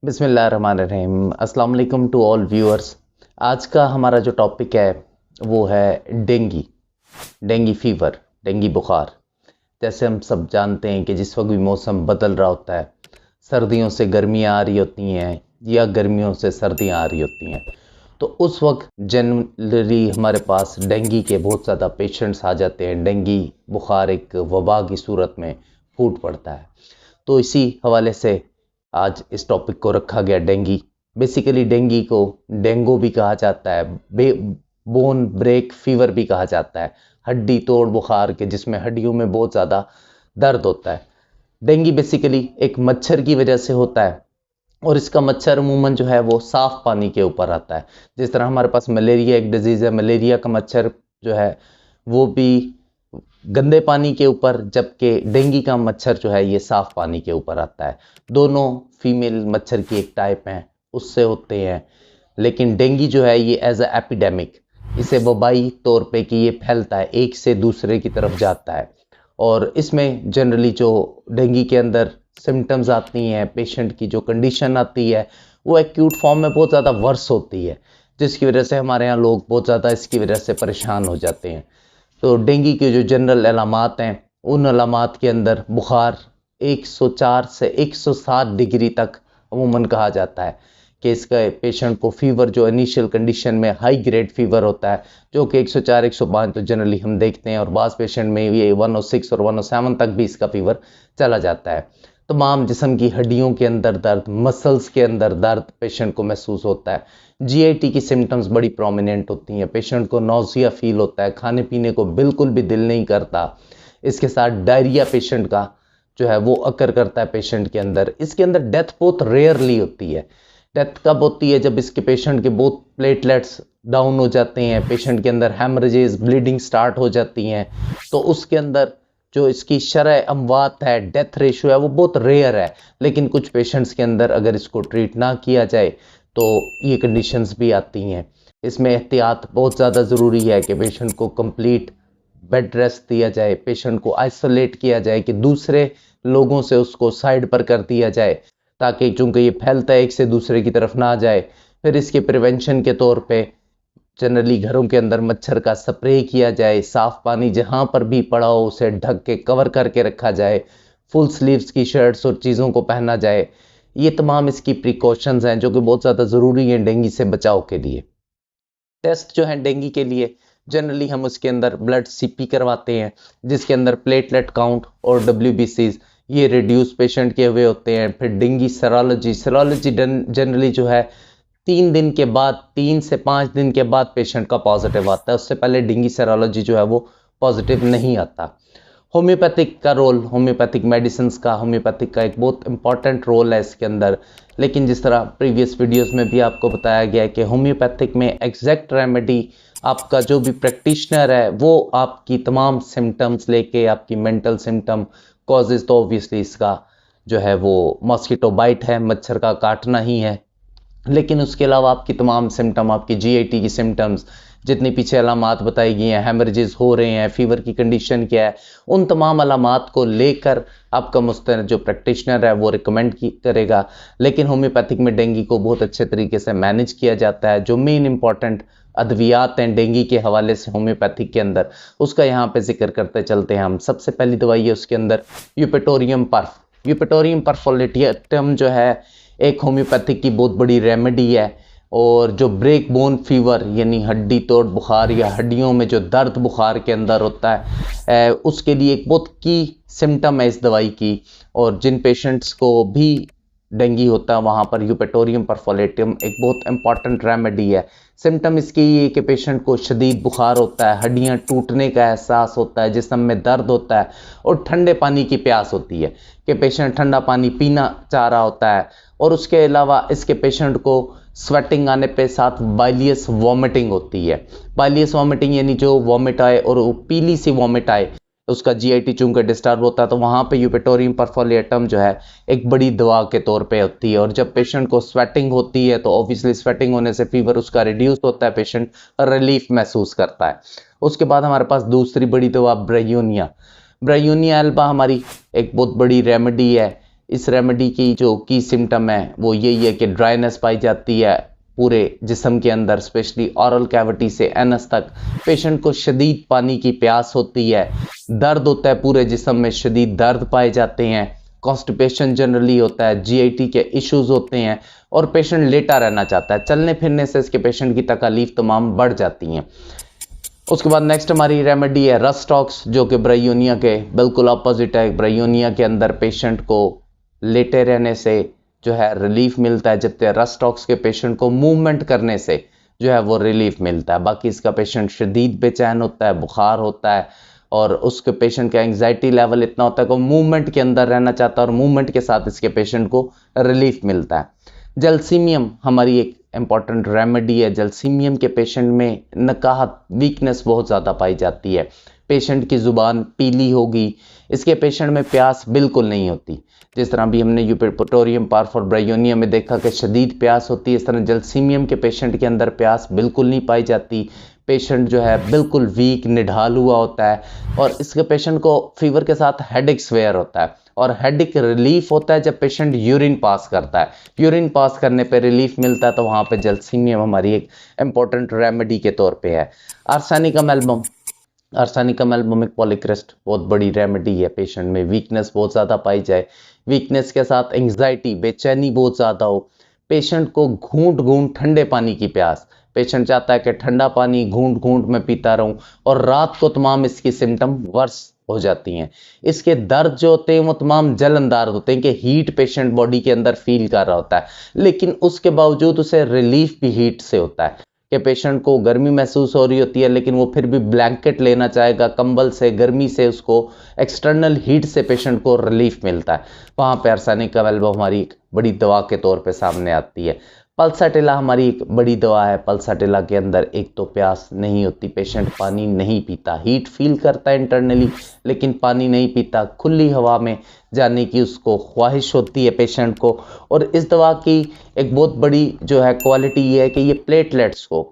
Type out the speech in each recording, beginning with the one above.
बिस्मिल्लाहिर्रहमानिर्रहीम। अस्सलाम वालेकुम टू ऑल व्यूअर्स। आज का हमारा जो टॉपिक है वो है डेंगी फीवर, डेंगी बुखार। जैसे हम सब जानते हैं कि जिस वक्त भी मौसम बदल रहा होता है, सर्दियों से गर्मियाँ आ रही होती हैं या गर्मियों से सर्दियाँ आ रही होती हैं, तो उस वक्त जनरली हमारे पास डेंगी के बहुत ज़्यादा पेशेंट्स आ जाते हैं। डेंगी बुखार एक वबा की सूरत में फूट पड़ता है। तो इसी हवाले से आज इस टॉपिक को रखा गया, डेंगी। बेसिकली डेंगी को डेंगू भी कहा जाता है, बोन ब्रेक फीवर भी कहा जाता है, हड्डी तोड़ बुखार के जिसमें हड्डियों में बहुत ज़्यादा दर्द होता है। डेंगी बेसिकली एक मच्छर की वजह से होता है और इसका मच्छर अमूमन जो है वो साफ़ पानी के ऊपर आता है। जिस तरह हमारे पास मलेरिया एक डिजीज़ है, मलेरिया का मच्छर जो है वो भी गंदे पानी के ऊपर, जबकि डेंगी का मच्छर जो है ये साफ़ पानी के ऊपर आता है। दोनों फीमेल मच्छर की एक टाइप हैं, उससे होते हैं। लेकिन डेंगी जो है ये एज अ एपिडेमिक, इसे वबाई तौर पे कि ये फैलता है, एक से दूसरे की तरफ जाता है। और इसमें जनरली जो डेंगी के अंदर सिम्टम्स आती हैं, पेशेंट की जो कंडीशन आती है वो एक्यूट फॉर्म में बहुत ज़्यादा वर्स होती है, जिसकी वजह से हमारे यहाँ लोग बहुत ज़्यादा इसकी वजह से परेशान हो जाते हैं। तो डेंगी के जो जनरल अलामात हैं, उन अलामात के अंदर बुखार 104 से 107 डिग्री तक अमूमन कहा जाता है कि इसका पेशेंट को फीवर जो इनिशियल कंडीशन में हाई ग्रेड फीवर होता है, जो कि 104 105 तो जनरली हम देखते हैं, और बाज़ पेशेंट में ये 106 और 107 तक भी इसका फीवर चला जाता है। तमाम जिस्म की हड्डियों के अंदर दर्द, मसल्स के अंदर दर्द पेशेंट को महसूस होता है। जीआईटी की सिम्टम्स बड़ी प्रोमिनेंट होती हैं। पेशेंट को नौसिया फील होता है, खाने पीने को बिल्कुल भी दिल नहीं करता। इसके साथ डायरिया पेशेंट का जो है वो अकर करता है पेशेंट के अंदर। इसके अंदर डेथ बहुत रेयरली होती है। डेथ कब होती है? जब इसके पेशेंट के बहुत प्लेटलेट्स डाउन हो जाते हैं, पेशेंट के अंदर हेमरेजेस, ब्लीडिंग स्टार्ट हो जाती हैं, तो उसके अंदर जो इसकी शरह अमवात है, डेथ रेशो है, वो बहुत रेयर है। लेकिन कुछ पेशेंट्स के अंदर अगर इसको ट्रीट ना किया जाए तो ये कंडीशंस भी आती हैं। इसमें एहतियात बहुत ज़्यादा ज़रूरी है कि पेशेंट को कंप्लीट बेड रेस्ट दिया जाए, पेशेंट को आइसोलेट किया जाए, कि दूसरे लोगों से उसको साइड पर कर दिया जाए, ताकि चूँकि ये फैलता है एक से दूसरे की तरफ ना जाए। फिर इसके प्रिवेंशन के तौर पे जनरली घरों के अंदर मच्छर का स्प्रे किया जाए, साफ़ पानी जहाँ पर भी पड़ा हो उसे ढक के कवर करके रखा जाए, फुल स्लीव्स की शर्ट्स और चीज़ों को पहना जाए। ये तमाम इसकी प्रिकॉशंस हैं जो कि बहुत ज़्यादा ज़रूरी हैं डेंगी से बचाव के लिए। टेस्ट जो है डेंगी के लिए जनरली हम उसके अंदर ब्लड सीपी करवाते हैं, जिसके अंदर प्लेटलेट काउंट और डब्ल्यूबीसीज ये रिड्यूस पेशेंट के हुए होते हैं। फिर डेंगी सेरोलॉजी जनरली जो है 3 दिन के बाद, 3 से 5 दिन के बाद पेशेंट का पॉजिटिव आता है। उससे पहले डेंगी सेरोलॉजी जो है वो पॉजिटिव नहीं आता। होम्योपैथिक का रोल, होम्योपैथिक का एक बहुत इंपॉर्टेंट रोल है इसके अंदर। लेकिन जिस तरह प्रीवियस वीडियोस में भी आपको बताया गया है कि होम्योपैथिक में एग्जैक्ट रेमेडी आपका जो भी प्रैक्टिशनर है वो आपकी तमाम सिम्टम्स लेके, आपकी मेंटल सिम्टम कॉजेज, तो ऑब्वियसली इसका जो है वो मॉस्किटो बाइट है, मच्छर का काटना ही है। लेकिन उसके अलावा आपकी तमाम सिम्टम, आपकी जीआईटी की सिम्टम्स, जितनी पीछे अलामात बताई गई हैं, हेमरेजेस हो रहे हैं, फीवर की कंडीशन क्या है, उन तमाम अलामात को लेकर आपका मुस्तैद जो प्रैक्टिशनर है वो रिकमेंड करेगा। लेकिन होम्योपैथिक में डेंगी को बहुत अच्छे तरीके से मैनेज किया जाता है। जो मेन इंपॉर्टेंट अद्वियात हैं डेंगी के हवाले से होम्योपैथिक के अंदर, उसका यहाँ पे जिक्र करते चलते हैं हम। सबसे पहली दवाई है उसके अंदर यूपेटोरियम परफोलेटियम जो है एक होम्योपैथिक की बहुत बड़ी रेमेडी है। और जो ब्रेक बोन फीवर यानी हड्डी तोड़ बुखार या हड्डियों में जो दर्द बुखार के अंदर होता है, उसके लिए एक बहुत की सिम्टम है इस दवाई की। और जिन पेशेंट्स को भी डेंगी होता है वहाँ पर यूपेटोरियम परफोलेटियम एक बहुत इंपॉर्टेंट रेमेडी है। सिम्टम इसकी ये है कि पेशेंट को शदीद बुखार होता है, हड्डियाँ टूटने का एहसास होता है, जिस्म में दर्द होता है और ठंडे पानी की प्यास होती है कि पेशेंट ठंडा पानी पीना चाह रहा होता है। और उसके अलावा इसके पेशेंट को स्वेटिंग आने पे साथ बाइलियस वॉमिटिंग होती है। बाइलियस वॉमिटिंग यानी जो वॉमिट आए और वो पीली सी वॉमिट आए, उसका जीआईटी चूंकि डिस्टर्ब होता है, तो वहाँ पे यूपेटोरियम परफोलेटम जो है एक बड़ी दवा के तौर पे होती है। और जब पेशेंट को स्वेटिंग होती है तो ऑब्वियसली स्वेटिंग होने से फीवर उसका रिड्यूस होता है, पेशेंट रिलीफ महसूस करता है। उसके बाद हमारे पास दूसरी बड़ी दवा ब्रायोनिया एल्बा हमारी एक बहुत बड़ी रेमेडी है इस रेमेडी की जो की सिम्टम है वो यही है कि ड्राइनेस पाई जाती है पूरे जिस्म के अंदर, स्पेशली ऑरल कैविटी से एनस तक। पेशेंट को शदीद पानी की प्यास होती है, दर्द होता है पूरे जिस्म में, शदीद दर्द पाए जाते हैं, कॉन्स्टिपेशन जनरली होता है, जीआईटी के इश्यूज होते हैं और पेशेंट लेटा रहना चाहता है। चलने फिरने से इसके पेशेंट की तकलीफ तमाम बढ़ जाती हैं। उसके बाद नेक्स्ट हमारी रेमेडी है रस्टॉक्स, जो कि ब्रायोनिया के बिल्कुल अपोजिट है। ब्रायोनिया के अंदर पेशेंट को लेटे रहने से जो है रिलीफ मिलता है, जबकि रस्टॉक्स के पेशेंट को मूवमेंट करने से जो है वो रिलीफ मिलता है। बाकी इसका पेशेंट शदीद बेचैन होता है, बुखार होता है और उसके पेशेंट का एंग्जाइटी लेवल इतना होता है कि मूवमेंट के अंदर रहना चाहता है और मूवमेंट के साथ इसके पेशेंट को रिलीफ मिलता है। जलसीमियम हमारी एक इंपॉर्टेंट रेमेडी है। जलसीमियम के पेशेंट में नकाहत, वीकनेस बहुत ज़्यादा पाई जाती है, पेशेंट की ज़ुबान पीली होगी, इसके पेशेंट में प्यास बिल्कुल नहीं होती। जिस तरह भी हमने यूपेटोरियम पार्फोर ब्रायोनिया में देखा कि शदीद प्यास होती है, इस तरह जलसीमियम के पेशेंट के अंदर प्यास बिल्कुल नहीं पाई जाती। पेशेंट जो है बिल्कुल वीक, निढाल हुआ होता है और इसके पेशेंट को फीवर के साथ हेडेक स्वेयर होता है और हेडेक रिलीफ होता है जब पेशेंट यूरिन पास करता है। यूरिन पास करने पे रिलीफ मिलता है, तो वहाँ पे जलसीमियम हमारी एक इंपॉर्टेंट रेमेडी के तौर पे है। आर्सेनिकम एल्बम, आर्सेनिकम एल्बम एक पॉलीक्रिस्ट बहुत बड़ी रेमेडी है। पेशेंट में वीकनेस बहुत ज़्यादा पाई जाए, वीकनेस के साथ एंग्जाइटी, बेचैनी बहुत ज़्यादा हो, पेशेंट को घूंट घूंट ठंडे पानी की प्यास, पेशेंट चाहता है कि ठंडा पानी घूंट घूंट में पीता रहूं और रात को तमाम इसकी सिम्टम वर्स हो जाती हैं। इसके दर्द जो होते हैं वो तमाम जलनदार होते हैं कि हीट पेशेंट बॉडी के अंदर फील कर रहा होता है, लेकिन उसके बावजूद उसे रिलीफ भी हीट से होता है कि पेशेंट को गर्मी महसूस हो रही होती है लेकिन वो फिर भी ब्लैंकेट लेना चाहेगा, कंबल से, गर्मी से, उसको एक्सटर्नल हीट से पेशेंट को रिलीफ मिलता है। वहाँ पे आर्सेनिकम एल्बम हमारी एक बड़ी दवा के तौर पे सामने आती है। पल्साटिला हमारी एक बड़ी दवा है। पल्साटिला के अंदर एक तो प्यास नहीं होती, पेशेंट पानी नहीं पीता, हीट फील करता है इंटरनली लेकिन पानी नहीं पीता, खुली हवा में जाने की उसको ख्वाहिश होती है पेशेंट को। और इस दवा की एक बहुत बड़ी जो है क्वालिटी ये है कि ये प्लेटलेट्स को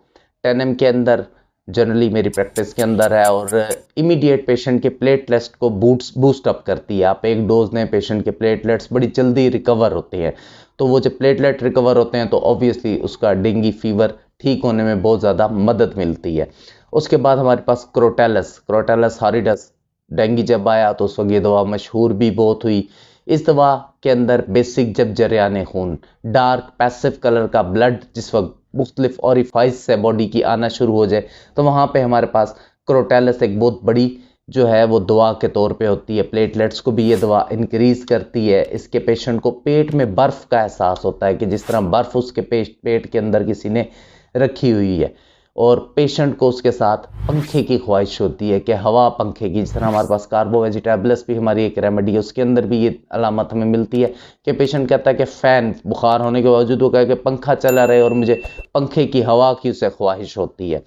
10 ml के अंदर जनरली मेरी प्रैक्टिस के अंदर है और इमीडिएट पेशेंट के प्लेटलेट्स को बूस्ट अप करती है। आप एक डोज दें, पेशेंट के प्लेटलेट्स बड़ी जल्दी रिकवर होते हैं, तो वो जब प्लेटलेट रिकवर होते हैं तो ऑब्वियसली उसका डेंगू फीवर ठीक होने में बहुत ज़्यादा मदद मिलती है। उसके बाद हमारे पास क्रोटेलस हॉरिडस, डेंगू जब आया तो उस वक्त ये दवा मशहूर भी बहुत हुई। इस दवा के अंदर बेसिक जब जरियान खून, डार्क पैसिव कलर का ब्लड जिस वक्त मुख्तलिफ ऑरिफाइस से बॉडी की आना शुरू हो जाए तो वहाँ पे हमारे पास क्रोटेलस एक बहुत बड़ी जो है वो दवा के तौर पे होती है। प्लेटलेट्स को भी ये दवा इंक्रीज़ करती है। इसके पेशेंट को पेट में बर्फ़ का एहसास होता है कि जिस तरह बर्फ़ उसके पेट के अंदर किसी ने रखी हुई है और पेशेंट को उसके साथ पंखे की ख्वाहिश होती है कि हवा पंखे की, जिस तरह हमारे पास कार्बो वेजिटेबल्स भी हमारी एक रेमेडी है, उसके अंदर भी ये अलामत हमें मिलती है कि पेशेंट कहता है कि फ़ैन, बुखार होने के बावजूद वो कहे कि पंखा चला रहे और मुझे पंखे की हवा की उसे ख्वाहिश होती है।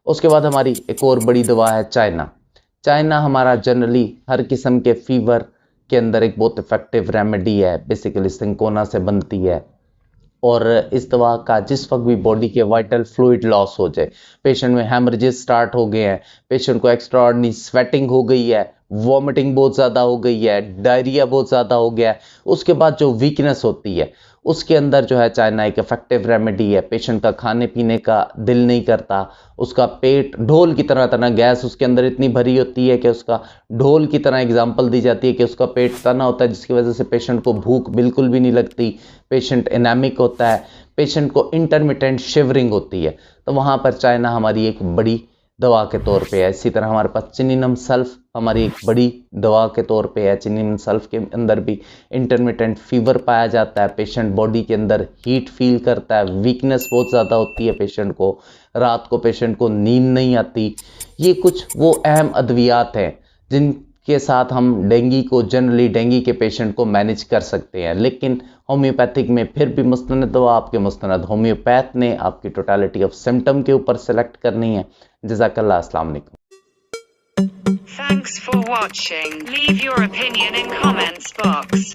उसके बाद हमारी एक और बड़ी दवा है चाइना हमारा जनरली हर किस्म के फीवर के अंदर एक बहुत इफेक्टिव रेमेडी है। बेसिकली सिंकोना से बनती है और इस दवा का जिस वक्त भी बॉडी के वाइटल फ्लूइड लॉस हो जाए, पेशेंट में हैमरेजेस स्टार्ट हो गए हैं, पेशेंट को एक्स्ट्राऑर्डिनरी स्वेटिंग हो गई है, वॉमिटिंग बहुत ज़्यादा हो गई है, डायरिया बहुत ज़्यादा हो गया है, उसके बाद जो वीकनेस होती है उसके अंदर जो है चाइना एक इफेक्टिव रेमेडी है। पेशेंट का खाने पीने का दिल नहीं करता, उसका पेट ढोल की तरह गैस उसके अंदर इतनी भरी होती है कि उसका ढोल की तरह एग्जांपल दी जाती है कि उसका पेट तना होता है, जिसकी वजह से पेशेंट को भूख बिल्कुल भी नहीं लगती, पेशेंट एनेमिक होता है, पेशेंट को इंटरमिटेंट शिवरिंग होती है, तो वहाँ पर चाइना हमारी एक बड़ी दवा के तौर पे है। इसी तरह हमारे पास चिनिनम सल्फ हमारी एक बड़ी दवा के तौर पे है। चिनिनम सल्फ के अंदर भी इंटरमिटेंट फीवर पाया जाता है, पेशेंट बॉडी के अंदर हीट फील करता है, वीकनेस बहुत ज़्यादा होती है पेशेंट को, रात को पेशेंट को नींद नहीं आती। ये कुछ वो अहम अद्वियात हैं जिनके साथ हम डेंगू को, जनरली डेंगू के पेशेंट को मैनेज कर सकते हैं। लेकिन होम्योपैथिक में फिर भी मुस्तनद दवा आपके मुस्तनद होम्योपैथ ने आपकी टोटलिटी ऑफ सिम्टम के ऊपर सेलेक्ट करनी है। जज़ाकल्लाह, अस्सलाम वालेकुम। Thanks for watching. Leave your opinion in comments box.